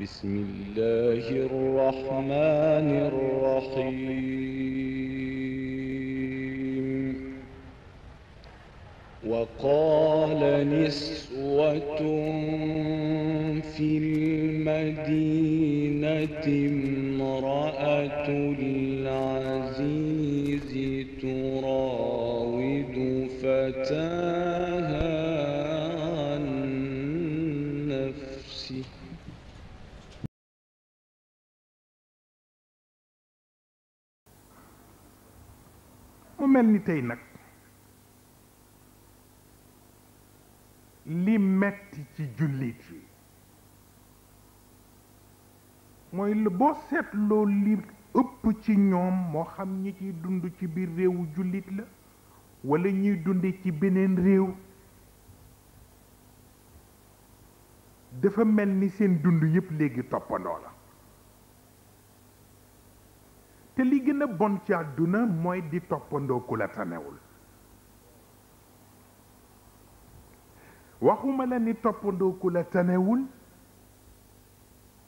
بسم الله الرحمن الرحيم وقال نسوة في المدينة امرأة العزيز تراود فتاها عن نفسه mu mel ni tey nag li metti ci jullit yi mooy boo seetloo li ëpp ci ñoom moo xam ñi ciy dund ci biir réewu jullit la walla ñuy dunde ci beneen réew dafa mel ni seen dund yépp léegi toppandoo la te li gën a bon ci àdduna mooy di toppandoo ku la tanewul waxuma la ni toppandoo ku la tanewul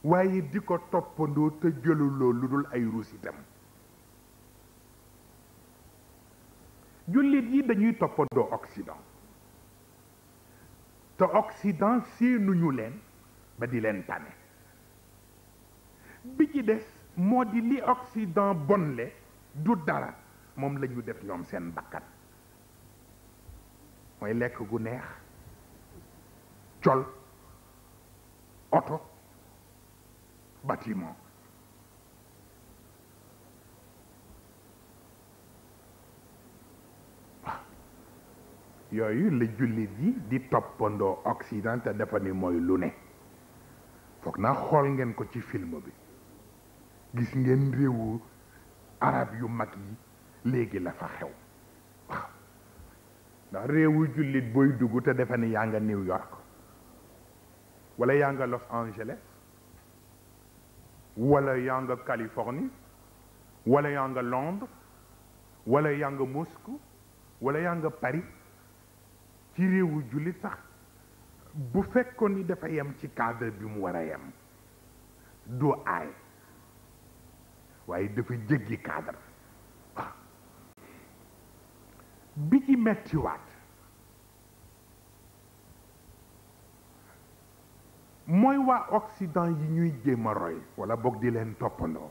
waaye di ko toppandoo te jëluloo lu dul ay ruus itam jullit yi dañuy toppandoo Occident te Occident séenuñu leen ba di leen tane bi ci des moo di li Occident bonle du dara moom la ñu def ñoom seen bakkan mooy lekk gu neex col oto bâtiment waaw yooyu la jullit yi di toppandoo Occident te dafa ni mooy lu ne foog naa xool ngeen ko ci film bi gis ngeen réewu arab yu mag yi léegi la fa xew waaw ndax réewu jullit booy dugg te defe ni yaa nga New York wala yaa nga Los Angeles wala yaa nga Californie wala yaa nga Londres wala yaa nga Moscou wala yaa nga Paris ci réewu jullit sax bu fekkoon ni dafa yem ci cadre bi mu war a yem du aay waaye dafa jéggi cadre waaw bi ci mettiwaat mooy waa Occident yi ñuy jéem a roy wala boog di leen toppandoo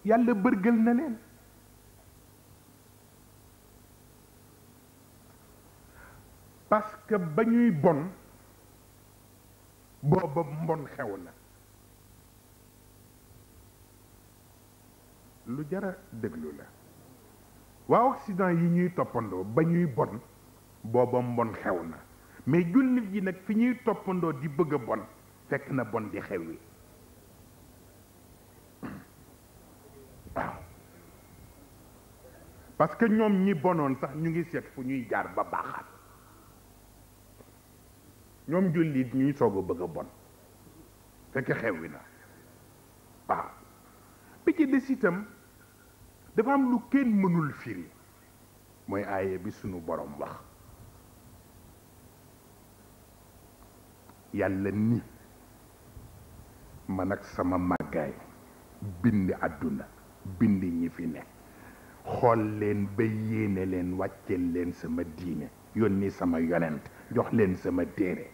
yàlla bërgël na leen parce que ba ñuy bon booba mbon xew na lu jara déglu la waa Occident yi ñuy toppandoo ba ñuy bon booba mbon xew na mais jullit yi nag fi ñuy toppandoo di bëgg a bon fekk na bon di xew wi waaw parce que ñoom ñi bonoon sax ñu ngi seet fu ñuy jaar ba baaxaat ñoom jullit ñuy soog a bëgg a bon fekk xew wi na waaw bi ci des itam dafa am lu kenn mënul firi mooy aaye bi sunu borom wax yàlla ni man ak sama màggaay bind àdduna bind ñi fi ne xool leen ba yéene leen wàcceel leen sama diine yónni sama yonent jox leen sama téere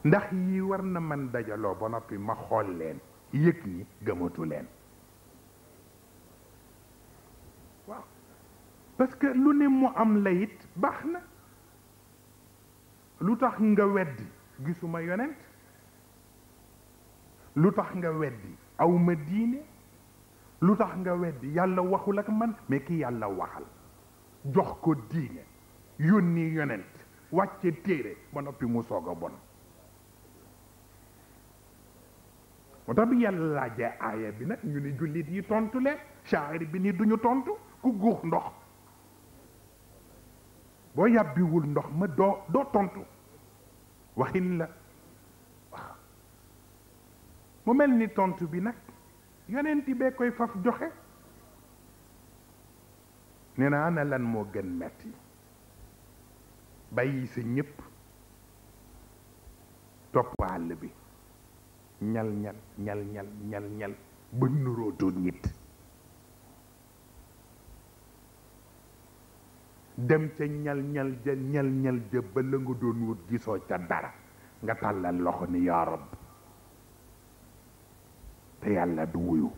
ndax yi war na man dajaloo ba noppi ma xool leen yëg ni gëmatu leen waaw parce que lu ne mu am la it baax na lu tax nga weddi gisuma yonent lu tax nga weddi awma diine lu tax nga weddi yàlla waxul ak man mais ki yàlla waxal jox ko diine yónni yonent wàcce téere ba noppi mu soog a bon moo tax bi yàlla laajee aaya bi nag ñu ni jullit yi tontu leen shaari bi ni duñu tontu ku guux ndox boo yàbbiwul ndox ma doo tontu waxin la waaw mu mel ni tontu bi nag yonent bee koy faf joxe nee na ana lan moo gën metti bàyyi sa ñépp topp àll bi ñal ñal ñal ñal ñal ñal ba nurootoo nit dem ca ñal ñal ja ñal ñal ja ba la nga doon wut gisoo ca dara nga tàllal loxo ni yaa rab te yàlla du wuyu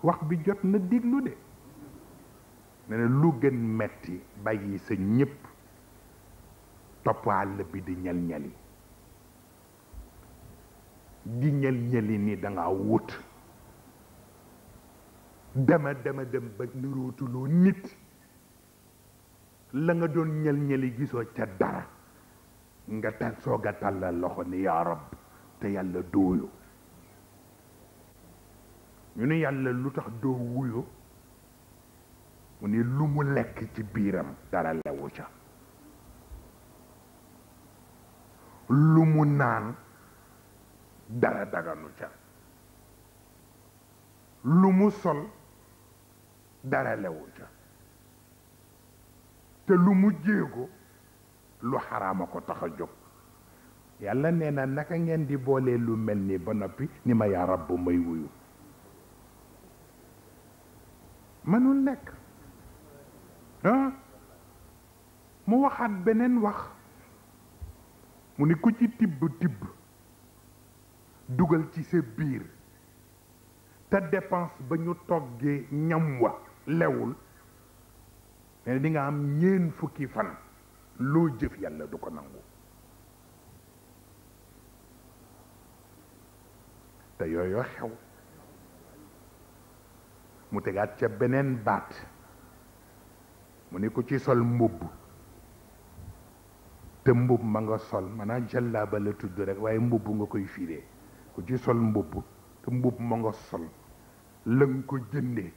wax bi jot na déglu de ne na lu gën metti bàyyi sa ñépp topp àll bi di ñal ñali di ñal ñali ni danga wut dema dem ba nirootuloo nit la nga doon ñal ñali gisoo ca dara nga ta soog a tàllal loxo ni yaa rab te yàlla dooyu ñu ne yàlla lu tax doo wuyu mu ne lu mu lekk ci biiram dara lewu ca lu mu naan dara daganu ca lu mu sol dara lewu ca te lu mu jéego lu xaraama ko tax a jóg yàlla nee na naka ngeen di boolee lu mel ni ba noppi ni ma yaa rabbu may wuyu mënul nekk mu waxaat beneen wax mu ni ku ci tibb dugal ci sa biir te dépense ba ñu toggee ñam wa lewul mais di nga am ñeen fukki fan loo jëf yàlla du ko nangu te yooyu xew mu tegaat ca beneen baat mu ni ku ci sol mbubb te mbubb ma nga sol maanaam jàllaaba la tudd rek waaye mbubb nga koy firee ku ci sol mbubb te mbubb ma nga sol la nga ko jëndee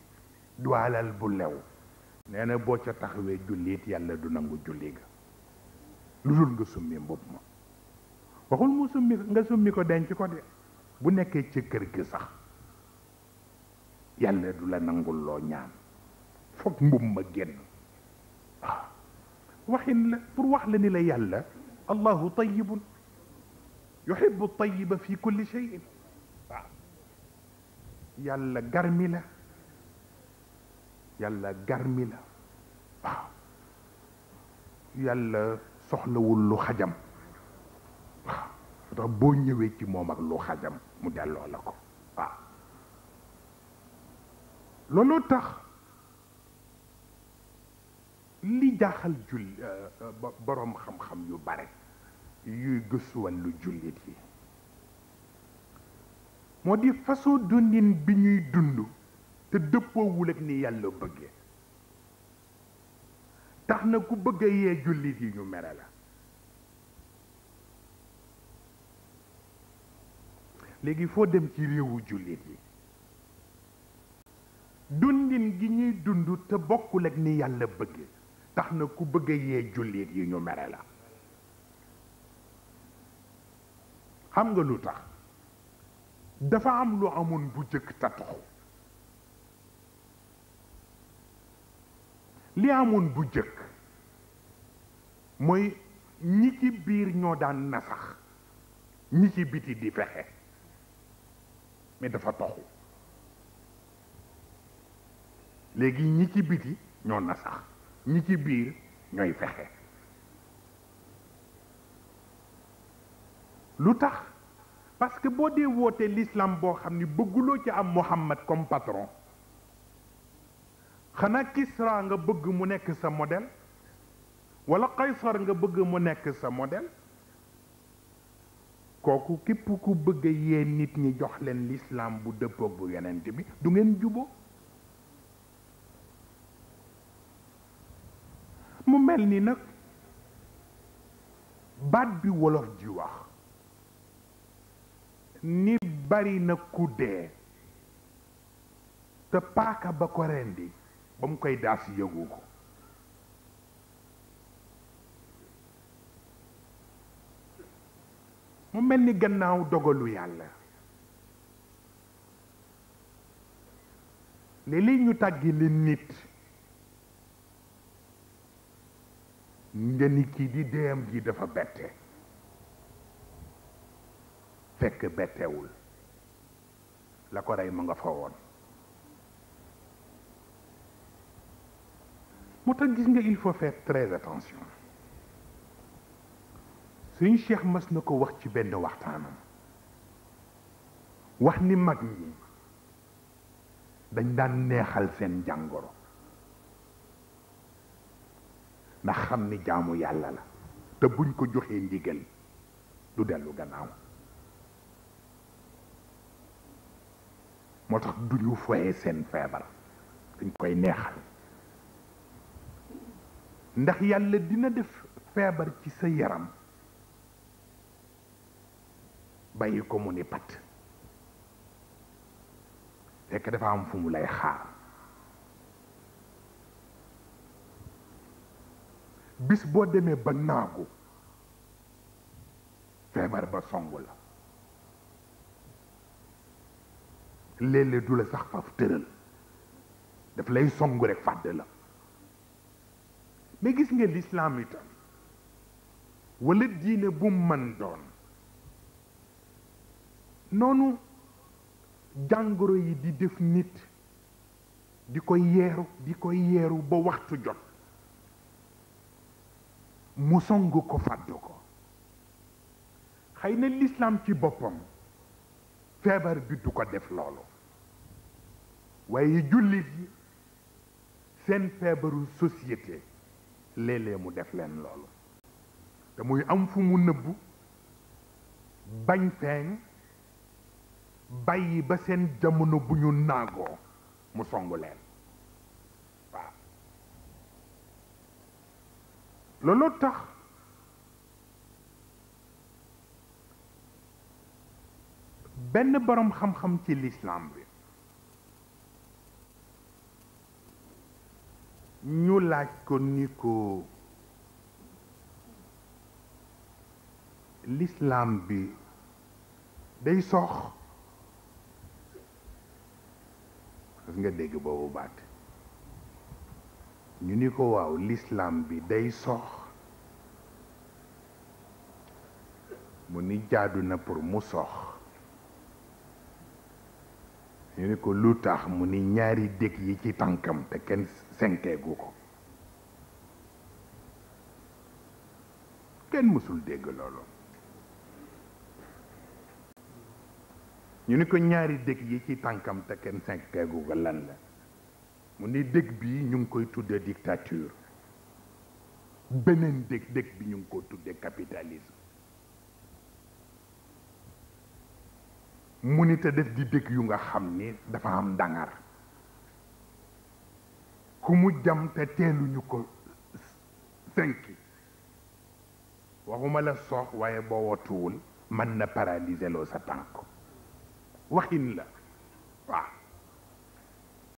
du alal bu lew nee na boo ca taxawee jullit yàlla du nangu julli ga lu dul nga summi mbubb ma waxul mu summi nga summi ko denc ko de bu nekkee ci kër gi sax yàlla du la nangul loo ñaan foog mbubb ma génn waaw waxin la pour wax la ni la yàlla allahu tayyibun yuhibbu tayyiba fi kulli shay'in waaw yàlla garmi la yàlla garmi la waaw yàlla soxlawul lu xajam waaw tax boo ñëwee ci moom ak lu xajam mu delloo la ko waaw looloo tax li jaaxal boroom xam-xam yu bare yuy gëstu wàllu jullit yi moo di façon dundin bi ñuy dund te dëppoowul ak ni yàlla bëggee tax na ku bëgg a yee jullit yi ñu mere la léegi foo dem ci réewu jullit yi dundin gi ñuy dund te bokkul ak ni yàlla bëggee tax na ku bëgg a yee jullit yi ñu mere la xam nga lu tax dafa am lu amoon bu jëkk ta taxu li amoon bu jëkk mooy ñi ci biir ñoo daan nasax ñi ci biti di fexe mais dafa taxu léegi ñi ci biti ñoo nasax ñi ci biir ñooy fexe lu tax parce que boo dee wootee l'islam boo xam ni bëgguloo ci am Muhammad comme patron xanaa Kisra nga bëgg mu nekk sa modèle wala Qaysar nga bëgg mu nekk sa modèle kooku képp ku bëgg a yee nit ñi jox leen l'islam bu dëppoog bu yonent bi du ngeen juboo mu mel ni nag baat bi wolof ji wax ni bari na ku dee te paaka ba ko rendi ba mu koy daas yëgu ko mu mel ni gannaaw dogalu yàlla léeg-léeg ñu tàggi leen nit nga ni kii di deem ji dafa bette fekk bettewul la ko rey ma nga fa woon moo tax gis nga il faut faire très attention suñu cheikh mas na ko wax ci benn waxtaanam wax ni mag ñi dañ daan neexal seen jàngoro ndax xam ni jaamu yàlla la te buñ ko joxee ndigal du dellu gannaaw moo tax duñu foye seen feebar dañ koy neexal ndax yàlla dina def feebar ci sa yaram bàyyi ko mu ni pat fekk dafa am fu mu lay xaar bis boo demee ba naagu feebar ba songu la léeg-léeg du la sax faf tëral daf lay songu rek fàdd la mais gis nga lislaam itam wala diine bu mën doon noonu jàngoro yi di def nit di ko yeeru ba waxtu jot mu song ko fàdd ko xëy na lislaam ci boppam feebar bi du ko def loolu waaye jullit yi seen feebaru société léeg-léeg mu def leen loolu te muy am fu mu nëbbu bañ feeñ bàyyi ba seen jamono bu ñu naagoo mu songu leen waaw looloo tax benn boroom xam-xam ci lislaam bi ñu laaj ko ni ko lislaam bi day soox parce nga dégg boobu baat ñu ni ko waaw lislaam bi day soox mu ni jaadu na pour mu soox ñu ni ko lu tax mu ni ñaari dég yi ci tànkam te kenn senkeegu ko kenn mësul dégg loolu ñu ni ko ñaari dég yi ci tànkam te kenn senkeegu ko lan la mu ni dég bi ñu ngi koy tudde dictature beneen dég bi ñu ngi ko tudde capitalisme mu ni te def di dég yu nga xam ni dafa am dangar ku mu jam te teeluñu ko senki waxuma la soox waaye boo wotuwul mën na paralyser loo sa tànk waxin la waaw